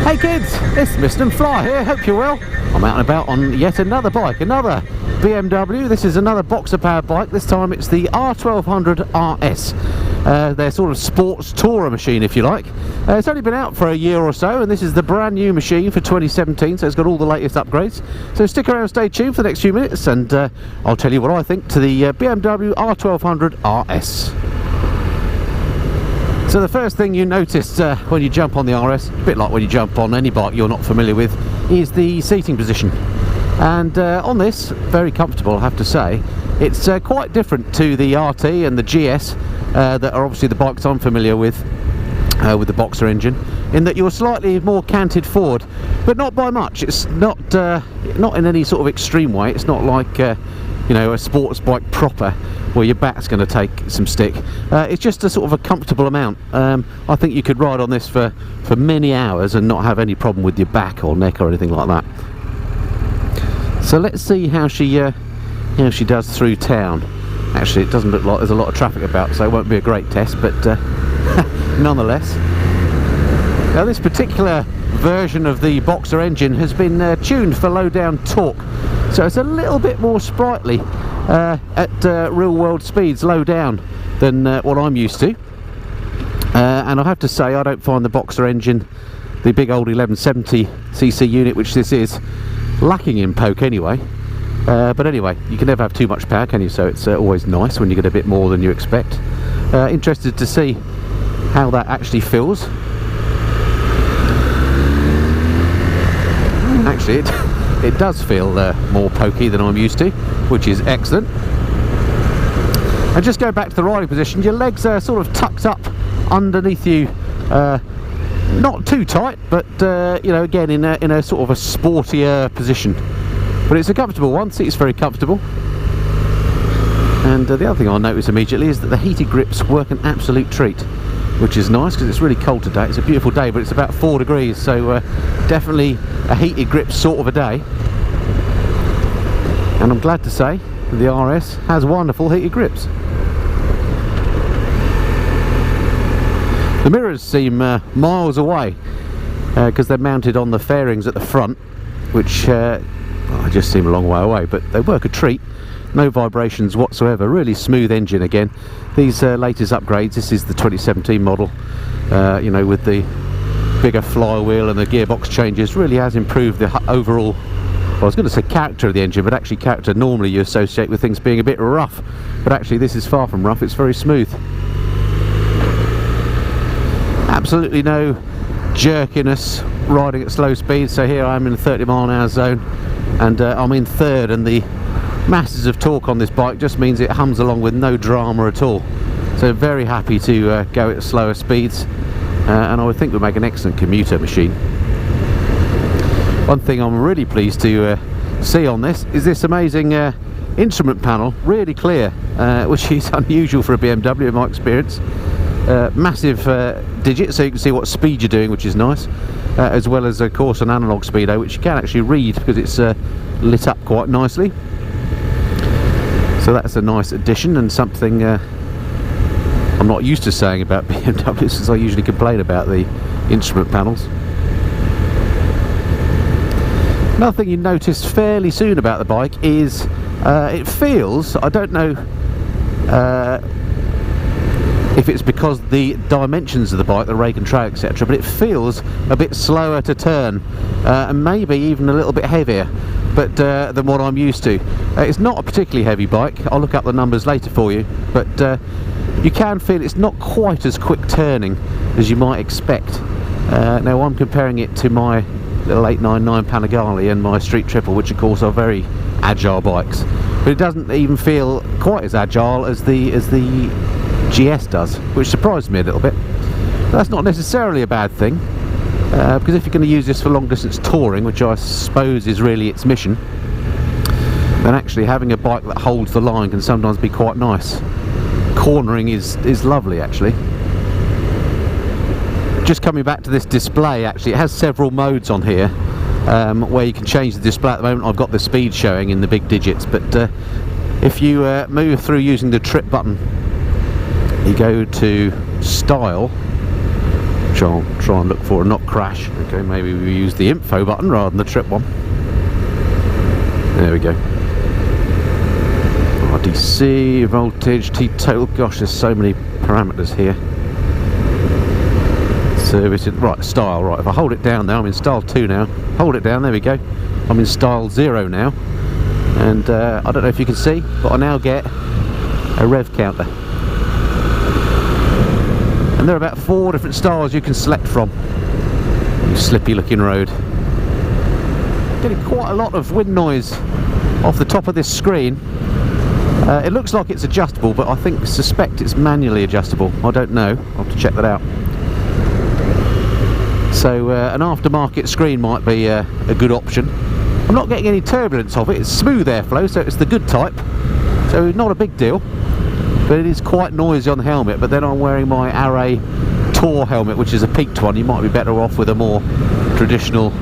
Hey kids, it's Mr. and Fly here, hope you're well. I'm out and about on yet another bike, another BMW. This is another boxer powered bike, this time it's the R1200RS. Their sort of sports tourer machine, if you like. It's only been out for a year or so, and this is the brand new machine for 2017, so it's got all the latest upgrades. So stick around, stay tuned for the next few minutes, and I'll tell you what I think to the BMW R1200RS. So the first thing you notice when you jump on the RS, a bit like when you jump on any bike you're not familiar with, is the seating position. And on this, very comfortable I have to say. It's quite different to the RT and the GS that are obviously the bikes I'm familiar with the Boxer engine, in that you're slightly more canted forward, but not by much. It's not in any sort of extreme way. It's not like you know, a sports bike proper where your back's going to take some stick. It's just a sort of a comfortable amount. I think you could ride on this for many hours and not have any problem with your back or neck or anything like that. So let's see how she does through town. Actually, it doesn't look like there's a lot of traffic about, so it won't be a great test, but nonetheless. Now, this particular version of the Boxer engine has been tuned for low down torque, so it's a little bit more sprightly at real world speeds, low down, than what I'm used to. And I have to say, I don't find the Boxer engine, the big old 1170cc unit which this is, lacking in poke anyway. But anyway, you can never have too much power, can you? So it's always nice when you get a bit more than you expect. Interested to see how that actually feels. Actually, it does feel more pokey than I'm used to, which is excellent. And just go back to the riding position, your legs are sort of tucked up underneath you, not too tight, but you know, again in a sort of a sportier position. But it's a comfortable one. Seat's very comfortable. And the other thing I'll notice immediately is that the heated grips work an absolute treat, which is nice because it's really cold today. It's a beautiful day, but it's about 4 degrees, so definitely a heated grip sort of a day. And I'm glad to say the RS has wonderful heated grips. The mirrors seem miles away because they're mounted on the fairings at the front, which just seem a long way away, but they work a treat. No vibrations whatsoever, really smooth engine again. These latest upgrades, this is the 2017 model, you know, with the bigger flywheel and the gearbox changes, really has improved the overall, well, I was going to say character of the engine, but actually character normally you associate with things being a bit rough, but actually this is far from rough, it's very smooth. Absolutely no jerkiness riding at slow speed. So here I am in a 30-mile-an-hour zone, and I'm in third, and the masses of torque on this bike just means it hums along with no drama at all. So very happy to go at slower speeds, and I would think would make an excellent commuter machine. One thing I'm really pleased to see on this is this amazing instrument panel, really clear, which is unusual for a BMW in my experience. Massive digits, so you can see what speed you're doing, which is nice, as well as of course an analog speedo, which you can actually read because it's lit up quite nicely. So that's a nice addition, and something I'm not used to saying about BMWs, since I usually complain about the instrument panels. Another thing you notice fairly soon about the bike is it feels, I don't know if it's because the dimensions of the bike, the rake and trail, etc., but it feels a bit slower to turn, and maybe even a little bit heavier, but than what I'm used to. It's not a particularly heavy bike. I'll look up the numbers later for you, but you can feel it's not quite as quick turning as you might expect. Now I'm comparing it to my little 899 Panigale and my Street Triple, which of course are very agile bikes, but it doesn't even feel quite as agile as the GS does, which surprised me a little bit. But that's not necessarily a bad thing, because if you're going to use this for long distance touring, which I suppose is really its mission, then actually having a bike that holds the line can sometimes be quite nice. Cornering is lovely, actually. Just coming back to this display, actually it has several modes on here, where you can change the display. At the moment I've got the speed showing in the big digits, but if you move through using the trip button, you go to style, which I'll try and look for and not crash. Okay, maybe we use the info button rather than the trip one. There we go. RDC, voltage, T-total. Gosh, there's so many parameters here. Service, right, style, right. If I hold it down now, I'm in style 2 now. Hold it down, there we go. I'm in style 0 now. And I don't know if you can see, but I now get a rev counter. And there are about 4 different styles you can select from. Slippy looking road. Getting quite a lot of wind noise off the top of this screen. It looks like it's adjustable, but I suspect it's manually adjustable. I don't know. I'll have to check that out. So an aftermarket screen might be a good option. I'm not getting any turbulence of it. It's smooth airflow, so it's the good type. So not a big deal. But it is quite noisy on the helmet. But then I'm wearing my Array Tour helmet, which is a peaked one. You might be better off with a more traditional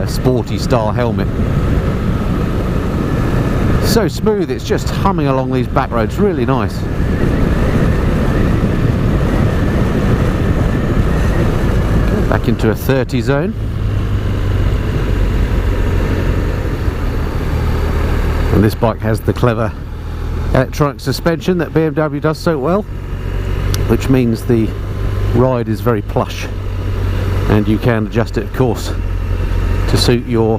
sporty style helmet. So smooth, it's just humming along these back roads, really nice. Back into a 30 zone. And this bike has the clever electronic suspension that BMW does so well, which means the ride is very plush, and you can adjust it, of course, to suit your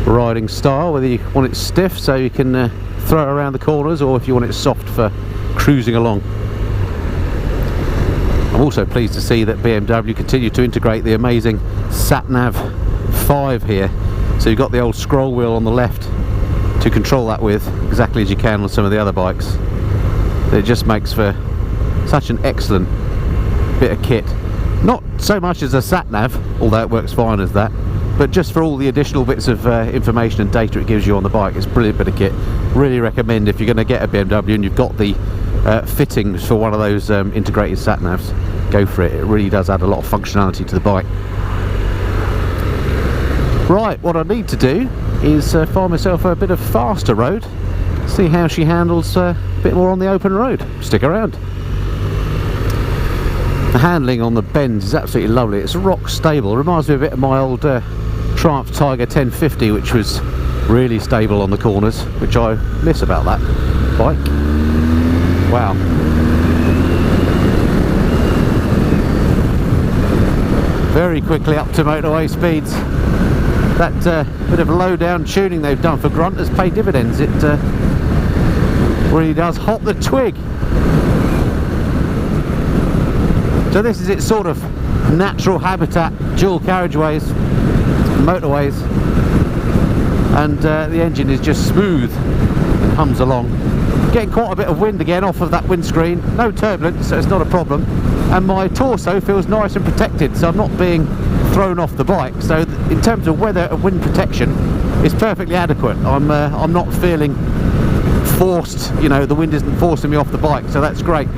riding style, whether you want it stiff so you can throw it around the corners, or if you want it soft for cruising along. I'm also pleased to see that BMW continue to integrate the amazing SatNav 5 here. So you've got the old scroll wheel on the left to control that with, exactly as you can on some of the other bikes. It just makes for such an excellent bit of kit. Not so much as a SatNav, although it works fine as that, but just for all the additional bits of information and data it gives you on the bike. It's a brilliant bit of kit. Really recommend, if you're going to get a BMW and you've got the fittings for one of those integrated sat-navs, go for it. It really does add a lot of functionality to the bike. Right, what I need to do is find myself a bit of faster road, see how she handles a bit more on the open road. Stick around. The handling on the bends is absolutely lovely. It's rock stable. It reminds me a bit of my old Triumph Tiger 1050, which was really stable on the corners, which I miss about that bike. Wow. Very quickly up to motorway speeds. That bit of low down tuning they've done for grunt has paid dividends. It really does hop the twig. So this is its sort of natural habitat, dual carriageways, motorways, and the engine is just smooth and hums along. Getting quite a bit of wind again off of that windscreen, no turbulence, so it's not a problem, and my torso feels nice and protected, so I'm not being thrown off the bike. So in terms of weather and wind protection, it's perfectly adequate. I'm not feeling forced, you know, the wind isn't forcing me off the bike, so that's great.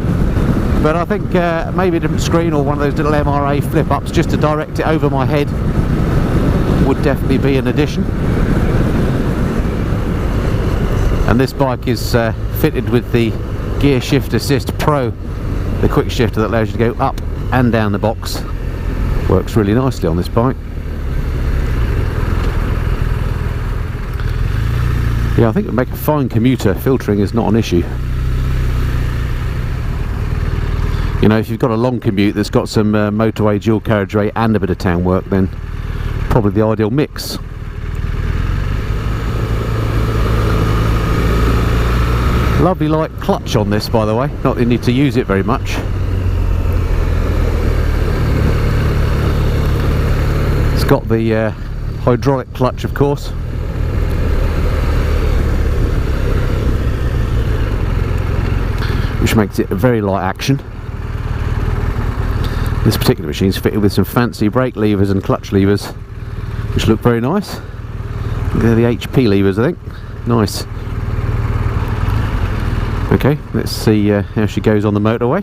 But I think maybe a different screen or one of those little MRA flip-ups just to direct it over my head would definitely be an addition. And this bike is fitted with the Gear Shift Assist Pro, the quick shifter that allows you to go up and down the box. Works really nicely on this bike. Yeah, I think it would make a fine commuter. Filtering is not an issue. You know, if you've got a long commute that's got some motorway, dual carriageway and a bit of town work, then probably the ideal mix. Lovely light clutch on this, by the way. Not that you need to use it very much. It's got the hydraulic clutch, of course. Which makes it a very light action. This particular machine is fitted with some fancy brake levers and clutch levers, which look very nice. They're the HP levers, I think. Nice. Okay, let's see how she goes on the motorway.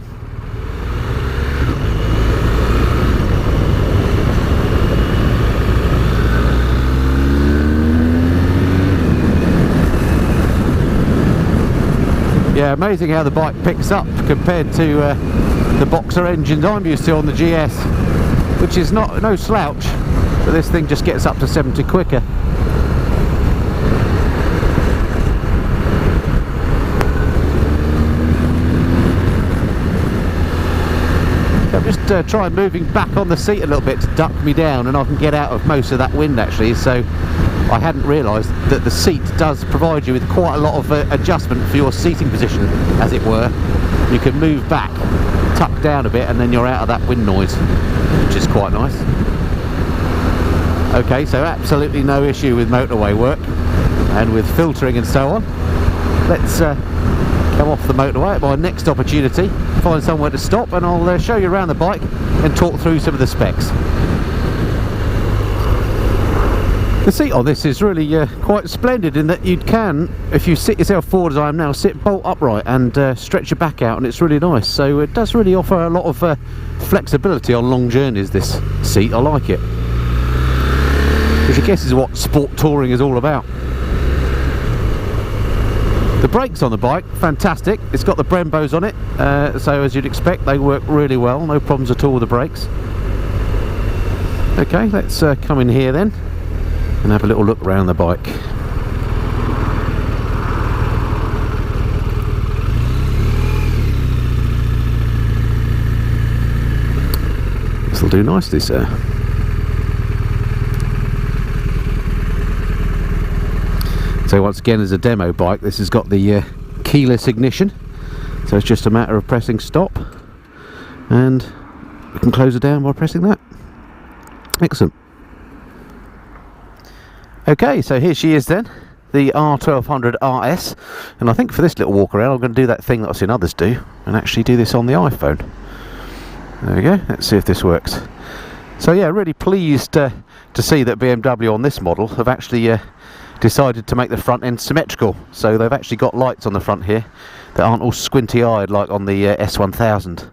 Yeah, amazing how the bike picks up compared to the boxer engines I'm used to on the GS. which is no slouch, but this thing just gets up to 70 quicker. I'm just trying moving back on the seat a little bit to duck me down, and I can get out of most of that wind actually, so I hadn't realised that the seat does provide you with quite a lot of adjustment for your seating position, as it were. You can move back, tuck down a bit, and then you're out of that wind noise, which is quite nice. Okay, so absolutely no issue with motorway work and with filtering and so on. Let's come off the motorway at my next opportunity, find somewhere to stop, and I'll show you around the bike and talk through some of the specs. The seat on this is really quite splendid in that you can, if you sit yourself forward as I am now, sit bolt upright and stretch your back out, and it's really nice. So it does really offer a lot of flexibility on long journeys, this seat. I like it, which I guess is what sport touring is all about. The brakes on the bike, fantastic. It's got the Brembos on it, so as you'd expect they work really well, no problems at all with the brakes. Okay, let's come in here then and have a little look around the bike. This will do nicely, sir. So once again, as a demo bike, this has got the keyless ignition, so it's just a matter of pressing stop, and we can close it down by pressing that. Excellent. Okay, so here she is then, the R1200RS, and I think for this little walk around I'm going to do that thing that I've seen others do and actually do this on the iPhone. There we go, let's see if this works. So yeah, really pleased to see that BMW on this model have actually decided to make the front end symmetrical, so they've actually got lights on the front here that aren't all squinty eyed like on the S1000,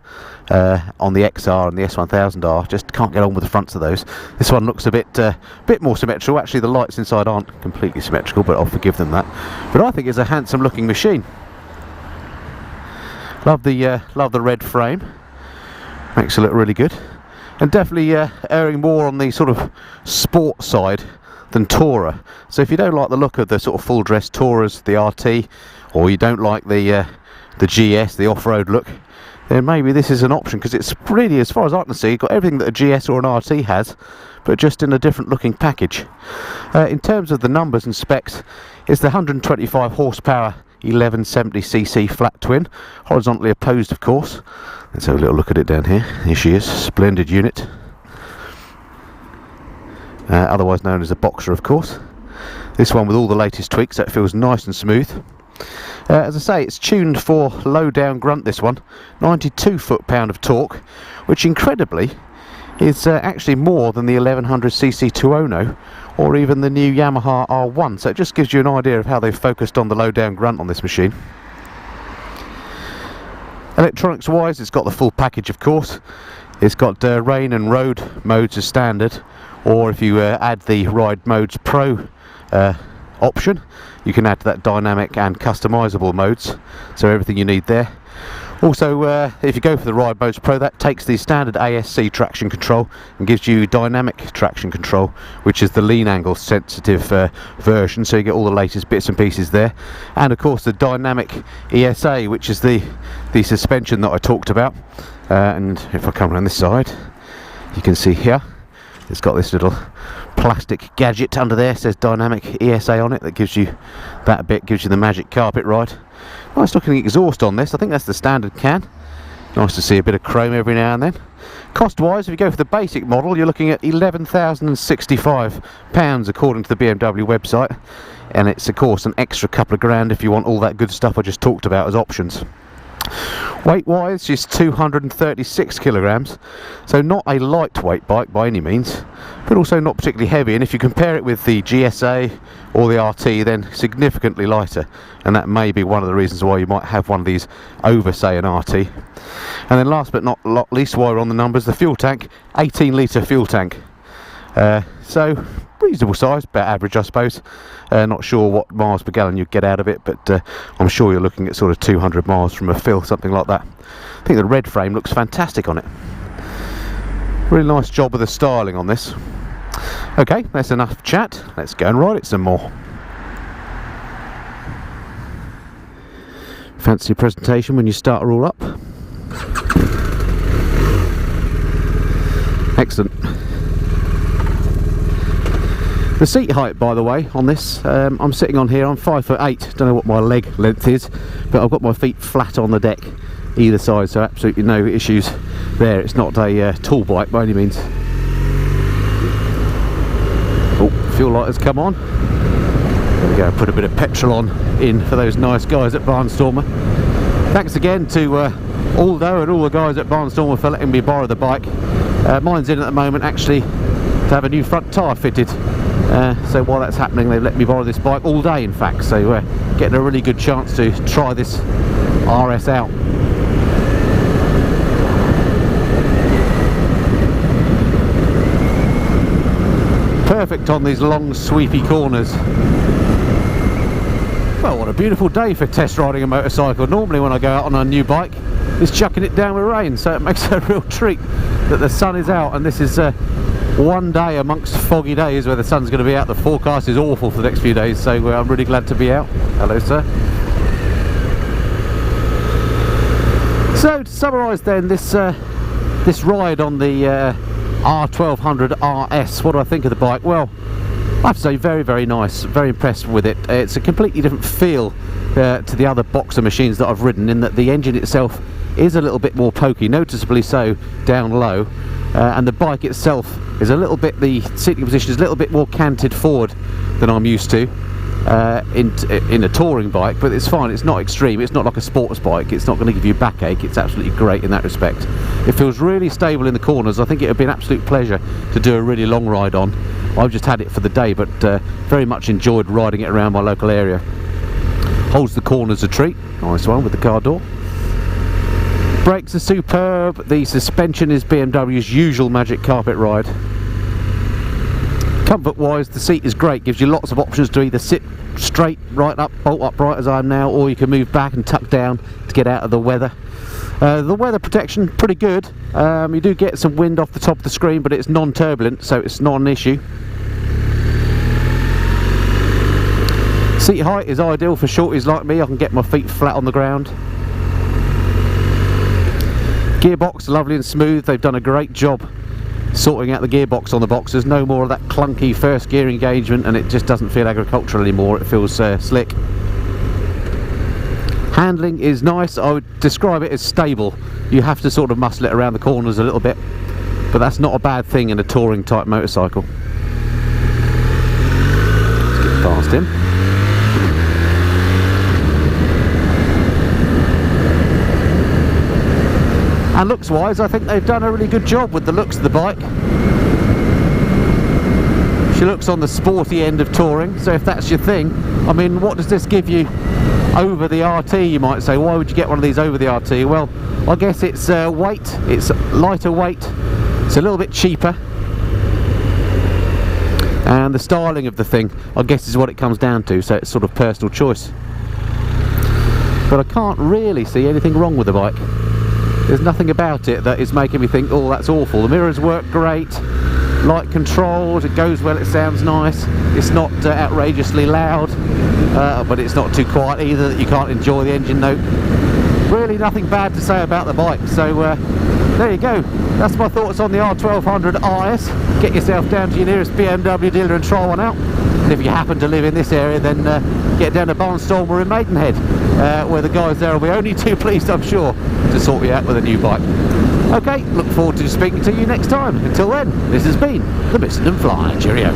on the XR and the S1000R. Just can't get on with the fronts of those. This one looks a bit more symmetrical. Actually the lights inside aren't completely symmetrical, but I'll forgive them that. But I think it's a handsome looking machine. Love the red frame, makes it look really good, and definitely erring more on the sort of sport side than tourer. So if you don't like the look of the sort of full dress tourers, the RT, or you don't like the GS, the off-road look, then maybe this is an option, because it's really, as far as I can see, got everything that a GS or an RT has, but just in a different looking package. In terms of the numbers and specs, it's the 125 horsepower 1170cc flat twin, horizontally opposed of course. Let's have a little look at it down here. Here she is, splendid unit. Otherwise known as a Boxer, of course. This one with all the latest tweaks, so it feels nice and smooth. As I say, it's tuned for low down grunt, this one, 92 foot-pound of torque, which incredibly is actually more than the 1100cc Tuono or even the new Yamaha R1, so it just gives you an idea of how they've focused on the low down grunt on this machine. Electronics wise, it's got the full package, of course. It's got rain and road modes as standard, or if you add the Ride Modes Pro option, you can add that dynamic and customizable modes, so everything you need there. Also, if you go for the Ride Modes Pro, that takes the standard ASC traction control and gives you dynamic traction control, which is the lean angle sensitive version, so you get all the latest bits and pieces there. And of course the dynamic ESA, which is the suspension that I talked about. And if I come around this side, you can see here it's got this little plastic gadget under there, says dynamic ESA on it, that gives you that bit, gives you the magic carpet ride. Nice looking exhaust on this. I think that's the standard can. Nice to see a bit of chrome every now and then. Cost wise, if you go for the basic model, you're looking at £11,065 according to the BMW website, and it's of course an extra couple of grand if you want all that good stuff I just talked about as options. Weight wise, she's 236 kilograms, so not a lightweight bike by any means, but also not particularly heavy, and if you compare it with the GSA or the RT, then significantly lighter, and that may be one of the reasons why you might have one of these over, say, an RT. And then last but not least, while we're on the numbers, the fuel tank, 18 litre fuel tank, so reasonable size, about average I suppose. Not sure what miles per gallon you'd get out of it, but I'm sure you're looking at sort of 200 miles from a fill, something like that. I think the red frame looks fantastic on it. Really nice job with the styling on this. Okay, that's enough chat. Let's go and ride it some more. Fancy presentation when you start her all up. Excellent. The seat height, by the way, on this, I'm sitting on here, I'm 5'8", don't know what my leg length is, but I've got my feet flat on the deck either side, so absolutely no issues there. It's not a tall bike by any means. Oh, fuel light has come on. There we go, put a bit of petrol on in for those nice guys at Bahnstormer. Thanks again to Aldo and all the guys at Bahnstormer for letting me borrow the bike. Mine's in at the moment actually to have a new front tyre fitted. So while that's happening, they've let me borrow this bike all day, in fact, so getting a really good chance to try this RS out. Perfect on these long sweepy corners. Well, what a beautiful day for test riding a motorcycle. Normally when I go out on a new bike, it's chucking it down with rain, so it makes it a real treat that the sun is out, and this is one day amongst foggy days where the sun's going to be out. The forecast is awful for the next few days, so I'm really glad to be out. Hello, sir. So to summarise then, this ride on the R1200RS, what do I think of the bike? Well, I have to say, very, very nice, very impressed with it. It's a completely different feel to the other boxer machines that I've ridden, in that the engine itself is a little bit more pokey, noticeably so down low, and the bike itself is a little bit, the seating position is a little bit more canted forward than I'm used to in a touring bike, but it's fine, it's not extreme, it's not like a sports bike, it's not going to give you a backache, it's absolutely great in that respect. It feels really stable in the corners. I think it would be an absolute pleasure to do a really long ride on. I've just had it for the day, but very much enjoyed riding it around my local area. Holds the corners a treat, nice one with the car door. Brakes are superb, the suspension is BMW's usual magic carpet ride. Comfort wise, the seat is great, gives you lots of options to either sit straight, right up, bolt upright as I am now, or you can move back and tuck down to get out of the weather. The weather protection, pretty good. You do get some wind off the top of the screen, but it's non-turbulent, so it's not an issue. Seat height is ideal for shorties like me. I can get my feet flat on the ground. Gearbox, lovely and smooth. They've done a great job sorting out the gearbox on the boxers. No more of that clunky first gear engagement, and it just doesn't feel agricultural anymore. It feels slick. Handling is nice. I would describe it as stable. You have to sort of muscle it around the corners a little bit, but that's not a bad thing in a touring type motorcycle. Let's get past him. And looks wise, I think they've done a really good job with the looks of the bike. She looks on the sporty end of touring, so if that's your thing, I mean, what does this give you over the RT, you might say? Why would you get one of these over the RT? Well, I guess it's weight, it's lighter weight, it's a little bit cheaper, and the styling of the thing, I guess, is what it comes down to, so it's sort of personal choice. But I can't really see anything wrong with the bike. There's nothing about it that is making me think, oh, that's awful. The mirrors work great, light controlled, it goes well, it sounds nice, it's not outrageously loud, but it's not too quiet either that you can't enjoy the engine note. Really nothing bad to say about the bike, so there you go. That's my thoughts on the R1200RS. Get yourself down to your nearest BMW dealer and try one out. And if you happen to live in this area, then get down to Bahnstormer in Maidenhead, where the guys there will be only too pleased, I'm sure, to sort you out with a new bike. Okay, look forward to speaking to you next time. Until then, this has been the Missing and Fly. Cheerio.